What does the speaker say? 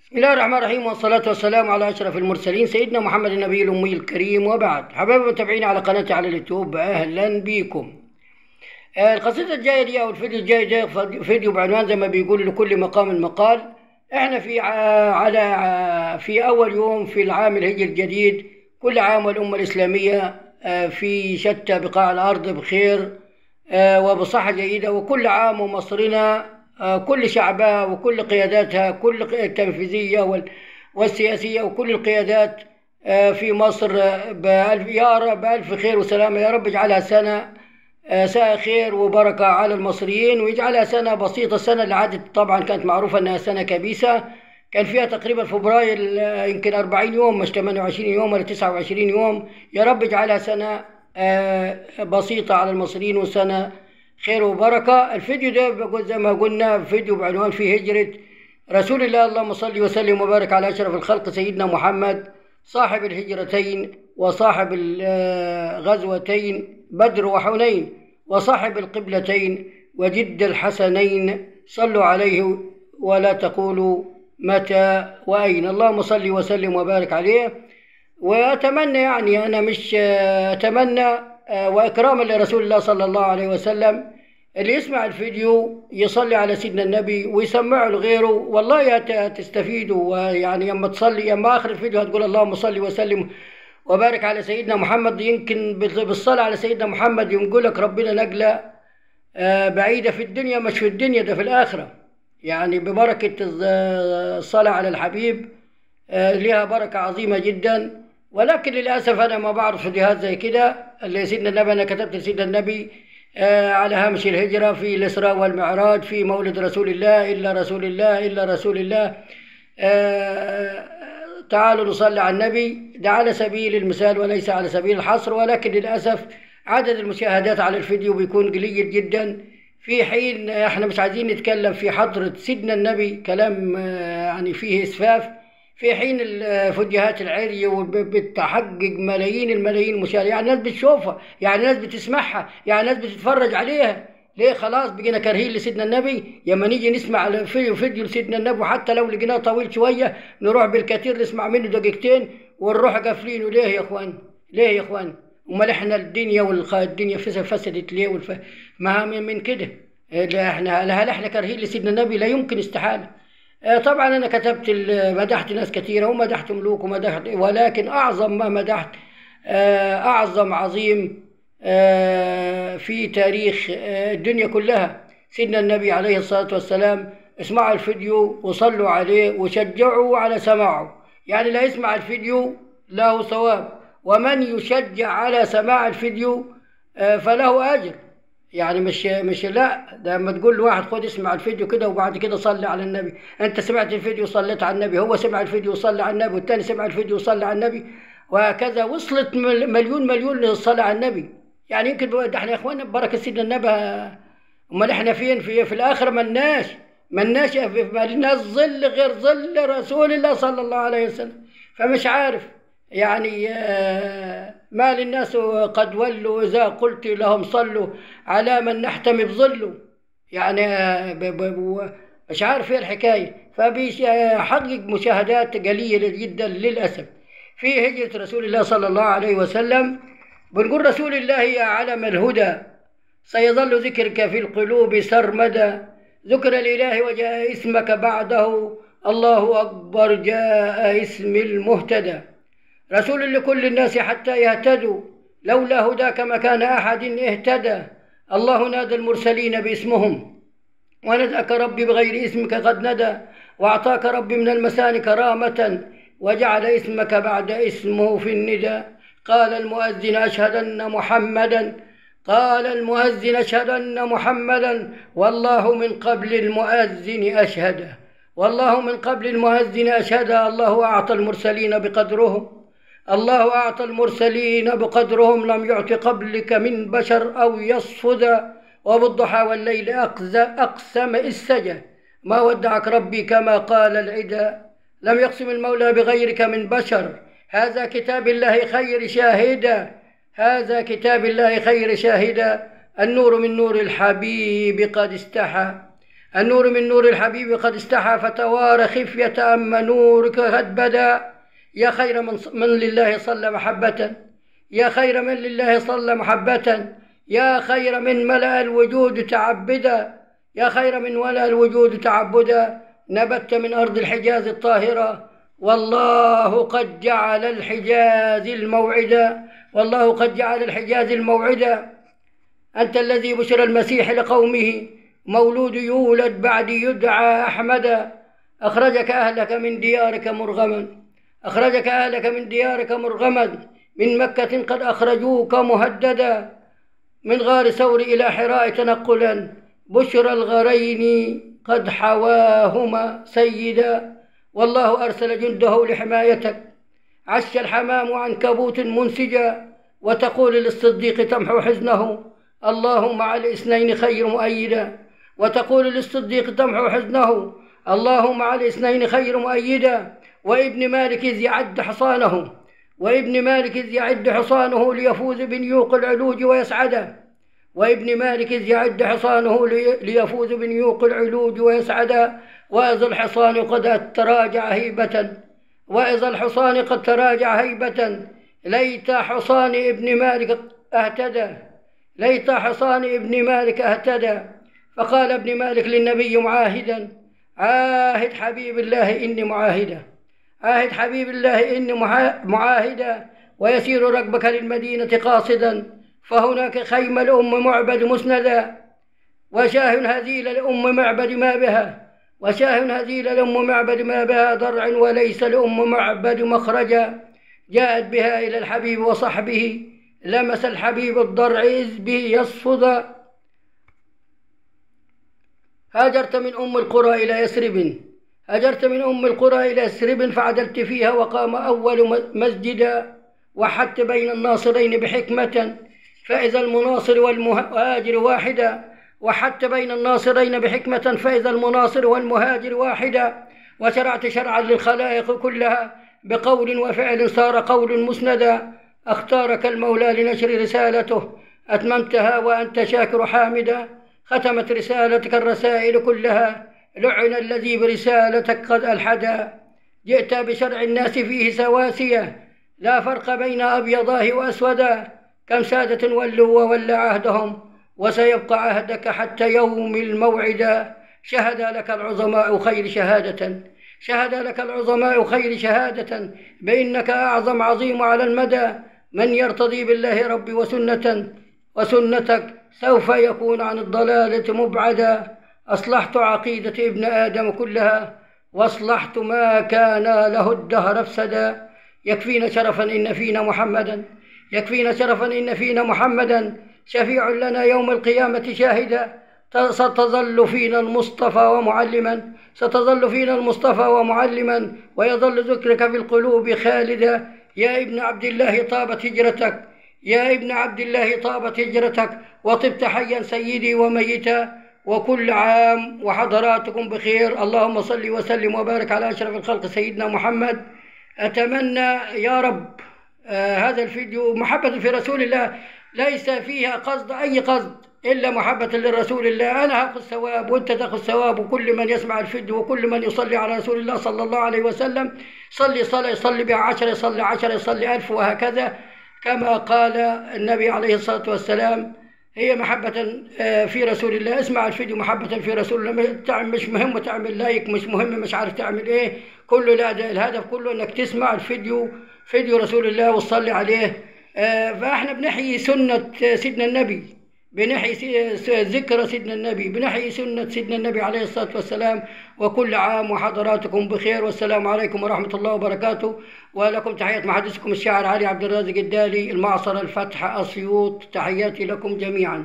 بسم الله الرحمن الرحيم، والصلاة والسلام على أشرف المرسلين سيدنا محمد النبي الأمي الكريم، وبعد. حبايبي المتابعين على قناتي على اليوتيوب، أهلا بيكم. القصيدة الجاية دي أو الفيديو الجاي ده فيديو بعنوان زي ما بيقولوا لكل مقام مقال. احنا في أول يوم في العام الهجري الجديد. كل عام والأمة الإسلامية في شتى بقاع الأرض بخير وبصحة جيدة، وكل عام ومصرنا كل شعبها وكل قياداتها، كل التنفيذية والسياسية وكل القيادات في مصر يا رب بألف خير وسلامة. يا رب اجعلها سنة خير وبركة على المصريين، ويجعلها سنة بسيطة. السنة اللي عادت طبعا كانت معروفة أنها سنة كبيسة، كان فيها تقريبا فبراير يمكن 40 يوم، مش 28 يوم ولا 29 يوم. يا رب اجعلها سنة بسيطة على المصريين وسنة خير وبركة. الفيديو ده بقول زي ما قلنا فيديو بعنوان في هجرة رسول الله، اللهم صل وسلم وبارك على أشرف الخلق سيدنا محمد، صاحب الهجرتين وصاحب الغزوتين بدر وحنين، وصاحب القبلتين وجد الحسنين. صلوا عليه ولا تقولوا متى وأين. اللهم صل وسلم وبارك عليه. وأتمنى يعني أنا مش أتمنى وإكراما لرسول الله صلى الله عليه وسلم اللي يسمع الفيديو يصلي على سيدنا النبي ويسمعه لغيره، والله هتستفيدوا. ويعني لما تصلي لما آخر الفيديو هتقول اللهم صل وسلم وبارك على سيدنا محمد. يمكن بالصلاة على سيدنا محمد ينقل لك ربنا نقلة بعيدة في الدنيا، مش في الدنيا ده في الآخرة. يعني ببركة الصلاة على الحبيب لها بركة عظيمة جدا. ولكن للأسف أنا ما بعرف فيديوهات زي كده اللي سيدنا النبي. أنا كتبت لسيدنا النبي على هامش الهجرة في الإسراء والمعراج في مولد رسول الله، إلا رسول الله إلا رسول الله. تعالوا نصلي على النبي، ده على سبيل المثال وليس على سبيل الحصر. ولكن للأسف عدد المشاهدات على الفيديو بيكون قليل جدا، في حين احنا مش عايزين نتكلم في حضرة سيدنا النبي كلام يعني فيه إسفاف، في حين الفيديوهات العري وبتحقق ملايين الملايين مشاهدة. يعني ناس بتشوفها، يعني ناس بتسمعها، يعني ناس بتتفرج عليها. ليه؟ خلاص بقينا كارهين لسيدنا النبي. لما نيجي نسمع فيديو لسيدنا النبي وحتى لو لقيناه طويل شوية نروح بالكثير نسمع منه دقيقتين ونروح قافلينه. ليه يا اخوان؟ ليه يا اخوان؟ امال احنا الدنيا فسدت ليه؟ ما من كده. احنا هل احنا كارهين لسيدنا النبي؟ لا يمكن، استحالة. طبعا أنا كتبت مدحت ناس كثيرة ومدحت ملوك ومدحت، ولكن أعظم ما مدحت أعظم عظيم في تاريخ الدنيا كلها سيدنا النبي عليه الصلاة والسلام. اسمعوا الفيديو وصلوا عليه وشجعوا على سماعه. يعني لا يسمع الفيديو له ثواب، ومن يشجع على سماع الفيديو فله أجر. يعني مش لا، ده لما تقول لواحد خد اسمع الفيديو كده وبعد كده صلي على النبي. انت سمعت الفيديو وصليت على النبي، هو سمع الفيديو وصلى على النبي، والتاني سمع الفيديو وصلى على النبي، وهكذا وصلت مليون للصلاة على النبي. يعني يمكن ده احنا يا اخوانا ببركة سيدنا النبي. امال احنا فين في الاخره؟ ملناش ظل غير ظل رسول الله صلى الله عليه وسلم. فمش عارف يعني ما للناس قد ولوا إذا قلت لهم صلوا على من نحتمي بظله. يعني مش عارف ايه الحكاية. فبيحقق مشاهدات قليلة جدا للأسف. في هجرة رسول الله صلى الله عليه وسلم بنقول رسول الله يا علم الهدى، سيظل ذكرك في القلوب سرمدا. ذكر الإله وجاء اسمك بعده، الله أكبر جاء اسم المهتدى. رسول لكل الناس حتى يهتدوا، لولا هداك ما كان أحد اهتدى. الله نادى المرسلين باسمهم، وندأك ربي بغير اسمك قد ندى. وأعطاك ربي من المسان كرامة، وجعل اسمك بعد اسمه في الندى. قال المؤذن أشهد أن محمدا، قال المؤذن أشهد أن محمدا، والله من قبل المؤذن أشهد، والله من قبل المؤذن أشهد. الله أعطى المرسلين بقدرهم، الله أعطى المرسلين بقدرهم، لم يعط قبلك من بشر أو يصفد. وبالضحى والليل أقسم إذ سجى، ما ودعك ربي كما قال العدا. لم يقسم المولى بغيرك من بشر، هذا كتاب الله خير شاهدا، هذا كتاب الله خير شاهدا. النور من نور الحبيب قد استحى، النور من نور الحبيب قد استحى فتوارى خفية، أما نورك قد بدا. يا خير من لله صلى محبة، يا خير من لله صلى محبة، يا خير من ملأ الوجود تعبدا، يا خير من ملأ الوجود تعبدا. نبت من أرض الحجاز الطاهرة، والله قد جعل الحجاز الموعدا، والله قد جعل الحجاز الموعدا. أنت الذي بشر المسيح لقومه، مولود يولد بعد يدعى أحمدا. أخرجك أهلك من ديارك مرغما، أخرجك أهلك من ديارك مرغما، من مكة قد أخرجوك مهددا، من غار ثور إلى حراء تنقلا، بشر الغرين قد حواهما سيدا. والله أرسل جنده لحمايتك، عش الحمام عنكبوت منسجا، وتقول للصديق تمحو حزنه، اللهم على الاثنين خير مؤيدا. وتقول للصديق تمحو حزنه، اللهم على الاثنين خير مؤيدا. وابن مالك إذ يعد حصانه، وابن مالك إذ يعد حصانه ليفوز بنيوق العلوج ويسعده، وابن مالك إذ يعد حصانه ليفوز بنيوق العلوج ويسعدا. وإذا الحصان قد تراجع هيبة، وإذا الحصان قد تراجع هيبة، ليت حصان ابن مالك اهتدى، ليت حصان ابن مالك اهتدى. فقال ابن مالك للنبي معاهدا، عاهد حبيب الله إني معاهدا، عاهد حبيب الله إني معاهدا. ويسير ركبك للمدينة قاصدا، فهناك خيم الأم معبد مسندا، وشاه هزيل الأم معبد ما بها، وشاه هزيل الأم معبد ما بها ضرع، وليس الأم معبد مخرجا. جاءت بها إلى الحبيب وصحبه، لمس الحبيب الضرع إذ به يصفد. هاجرت من أم القرى إلى يثرب، هاجرت من أم القرى إلى يثرب، فعدلت فيها وقام أول مسجدا، وحدت بين الناصرين بحكمة، فإذا المناصر والمهاجر واحدا، وحدت بين الناصرين بحكمة، فإذا المناصر والمهاجر واحدا. وشرعت شرعا للخلائق كلها، بقول وفعل صار قول مسندا. اختارك المولى لنشر رسالته، أتممتها وأنت شاكر حامدا. ختمت رسالتك الرسائل كلها، لعن الذي برسالتك قد ألحدا. جئت بشرع الناس فيه سواسية، لا فرق بين أبيضاه وأسودا. كم سادة ولوا وولى عهدهم، وسيبقى عهدك حتى يوم الموعد. شهد لك العظماء خير شهادة، شهد لك العظماء خير شهادة، بإنك أعظم عظيم على المدى. من يرتضي بالله ربي وسنتك، سوف يكون عن الضلالة مبعدا. أصلحت عقيدة ابن آدم كلها، وأصلحت ما كان له الدهر افسدا. يكفينا شرفا إن فينا محمدا، يكفينا شرفا إن فينا محمدا، شفيع لنا يوم القيامة شاهدا. ستظل فينا المصطفى ومعلما، ستظل فينا المصطفى ومعلما، ويظل ذكرك في القلوب خالدا. يا ابن عبد الله طابت هجرتك، يا ابن عبد الله طابت هجرتك، وطبت حيا سيدي وميتا. وكل عام وحضراتكم بخير. اللهم صل وسلم وبارك على أشرف الخلق سيدنا محمد. أتمنى يا رب هذا الفيديو محبة في رسول الله، ليس فيها قصد أي قصد إلا محبة للرسول الله. أنا هاخذ ثواب وأنت تاخذ ثواب، وكل من يسمع الفيديو وكل من يصلي على رسول الله صلى الله عليه وسلم، صلي صلاة يصلي بها 10، يصلي 10، يصلي 1000، وهكذا كما قال النبي عليه الصلاة والسلام. هي محبة في رسول الله. اسمع الفيديو محبة في رسول الله، مش مهم تعمل لايك، مش مهم مش عارف تعمل ايه، كله لا، الهدف كله انك تسمع الفيديو، فيديو رسول الله وتصلي عليه. فاحنا بنحيي سنة سيدنا النبي، بنحيي ذكر سيدنا النبي، بنحيي سنة سيدنا النبي عليه الصلاة والسلام. وكل عام وحضراتكم بخير، والسلام عليكم ورحمة الله وبركاته. ولكم تحية محدثكم الشاعر علي عبد الرازق الدالي، المعصر الفتح، أسيوط. تحياتي لكم جميعا.